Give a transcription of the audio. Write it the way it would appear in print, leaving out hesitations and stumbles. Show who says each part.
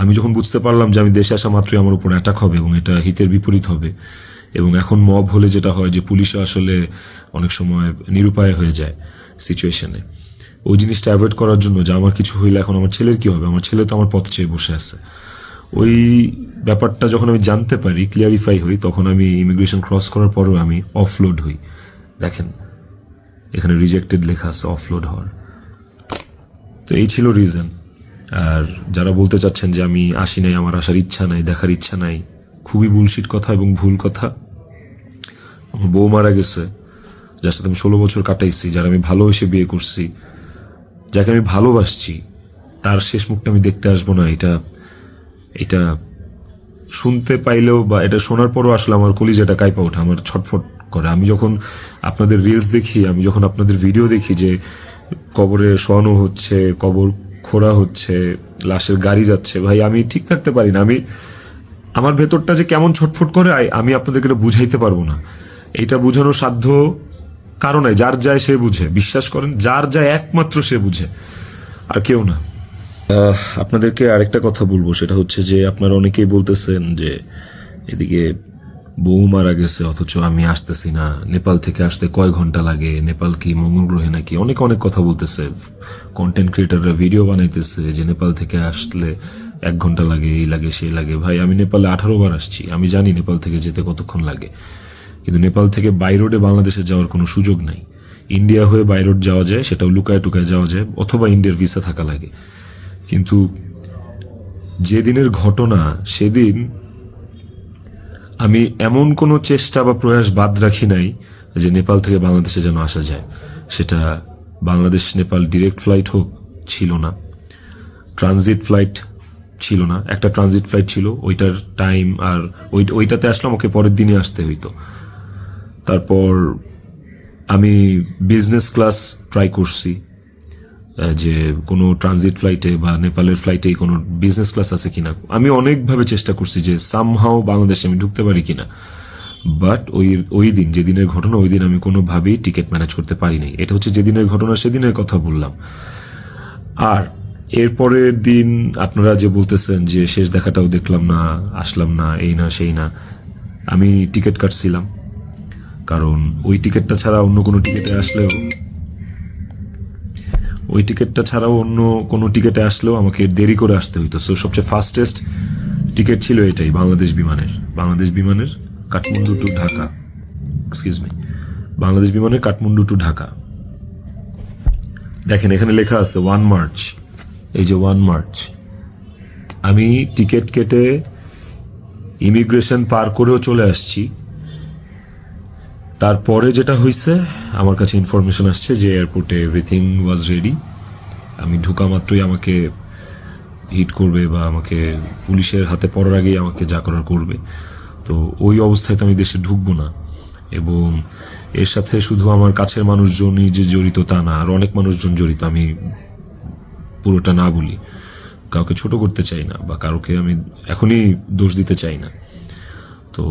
Speaker 1: আমি যখন বুঝতে পারলাম যে আমি দেশে আসা মাত্রই আমার উপর অ্যাটাক হবে এবং এটা হিতের বিপরীত হবে, এবং এখন মব হলে যেটা হয় যে পুলিশও আসলে অনেক সময় নিরুপায় হয়ে যায় সিচুয়েশনে, ওই জিনিসটা অ্যাভয়েড করার জন্য যে আমার কিছু হইলে এখন আমার ছেলের কি হবে, আমার ছেলে তো আমার পথ চেয়ে বসে আছে, ওই ব্যাপারটা যখন আমি জানতে পারি, ক্লিয়ারিফাই হই, তখন আমি ইমিগ্রেশন ক্রস করার পরও আমি অফলোড হই। দেখেন এখানে রিজেক্টেড লেখা আছে, অফলোড হওয়ার। তো এই ছিল রিজন। আর যারা বলতে চাচ্ছেন যে আমি আসি নাই, আমার আসার ইচ্ছা নাই, দেখার ইচ্ছা নাই, খুবই বুলশিট কথা এবং ভুল কথা। আমার বউ মারা গেছে, যার সাথে আমি 16 বছর কাটাইছি, যারা আমি ভালোবেসে বিয়ে করছি, যাকে আমি ভালোবাসছি, তার শেষ মুখটা আমি দেখতে আসবো না, এটা শুনতে পাইলেও বা এটা শোনার পরও আসলে আমার কলিজাটা কাঁপা ওঠে, আমার ছটফট করে। আমি যখন আপনাদের রিলস দেখি, আমি যখন আপনাদের ভিডিও দেখি যে কবরে শোয়ানো হচ্ছে, কবর খোঁড়া হচ্ছে, লাশের গাড়ি যাচ্ছে, ভাই আমি ঠিক থাকতে পারি না। আমার ভেতরটা যে কেমন ছটফট করে আমি আপনাদেরকে এটা বুঝাইতে পারবো না। এইটা বুঝানোর সাধ্য কারণ নাই, যার যায় সে বুঝে, বিশ্বাস করেন, যার যায় একমাত্র সে বুঝে, আর কেউ না। আপনাদেরকে আরেকটা কথা বলবো, সেটা হচ্ছে যে আপনারা অনেকেই বলতেছেন যে এদিকে বউ মারা গেছে অথচ আমি আসতেছি না, নেপাল থেকে আসতে কয় ঘন্টা লাগে, নেপাল কি মঙ্গল গ্রহে নাকি, অনেক অনেক কথা বলতেছে। কন্টেন্ট ক্রিয়েটাররা ভিডিও বানাইতেছে যে নেপাল থেকে আসলে 1 ঘন্টা লাগে, এই লাগে সেই লাগে। ভাই আমি নেপালে 18 বার আসছি, আমি জানি নেপাল থেকে যেতে কতক্ষণ লাগে, কিন্তু নেপাল থেকে বাই রোডে বাংলাদেশে যাওয়ার কোনো সুযোগ নাই। ইন্ডিয়া হয়ে বাই রোড যাওয়া যায়, সেটাও লুকায় টুকায় যাওয়া যায়, অথবা ইন্ডিয়ার ভিসা থাকা লাগে। কিন্তু যেদিনের ঘটনা সেদিন আমি এমন কোনো চেষ্টা বা প্রয়াস বাদ রাখি নাই যে নেপাল থেকে বাংলাদেশে যেন আসা যায়। সেটা বাংলাদেশ নেপাল ডিরেক্ট ফ্লাইট হোক, ছিল না, ট্রানজিট ফ্লাইট ছিল না, একটা ট্রানজিট ফ্লাইট ছিল, ওইটার টাইম আর ওইটাতে আসলে আমাকে পরের দিনই আসতে হইতো। তারপর আমি বিজনেস ক্লাস ট্রাই করছি, যে কোনো ট্রানজিট ফ্লাইটে বা নেপালের ফ্লাইটেই কোনো বিজনেস ক্লাস আছে কিনা। আমি অনেকভাবে চেষ্টা করছি যে সামহাও বাংলাদেশে আমি ঢুকতে পারি কিনা, বাট ওই দিন যেদিনের ঘটনা, ওই দিন আমি কোনোভাবেই টিকিট ম্যানেজ করতে পারিনি। এটা হচ্ছে যেদিনের ঘটনা, সেদিনের কথা বললাম। আর এরপরের দিন আপনারা যে বলতেছেন যে শেষ দেখাটাও দেখলাম না, আসলাম না, এই না সেই না, আমি টিকিট কাটছিলাম, কারণ ওই টিকিটটা ছাড়া অন্য কোনো টিকিটে অন্য কোনো টিকিটে আসলেও আমাকে দেরি করে আসতে হইতো। সো সবচেয়ে ফাস্টেস্ট টিকিট ছিল এটাই, বাংলাদেশ বিমানের কাঠমান্ডু টু ঢাকা, বাংলাদেশ বিমানের কাঠমান্ডু টু ঢাকা। দেখেন এখানে লেখা আছে 1 মার্চ, এই যে 1 মার্চ আমি টিকিট কেটে ইমিগ্রেশন পার করেও চলে আসছি। তারপরে যেটা হয়েছে, আমার কাছে ইনফরমেশন আসছে যে এয়ারপোর্টে এভরিথিং ওয়াজ রেডি, আমি ঢোকা মাত্রই আমাকে হিট করবে বা আমাকে পুলিশের হাতে পড়ার আগেই আমাকে যা করার করবে। তো ওই অবস্থায় তো আমি দেশে ঢুকবো না। এবং এর সাথে শুধু আমার কাছের মানুষজনই যে জড়িত তা না, আর অনেক মানুষজন জড়িত, আমি পুরোটা না বলি, কাউকে ছোট করতে চাই না বা কাউকে আমি এখনই দোষ দিতে চাই না। তো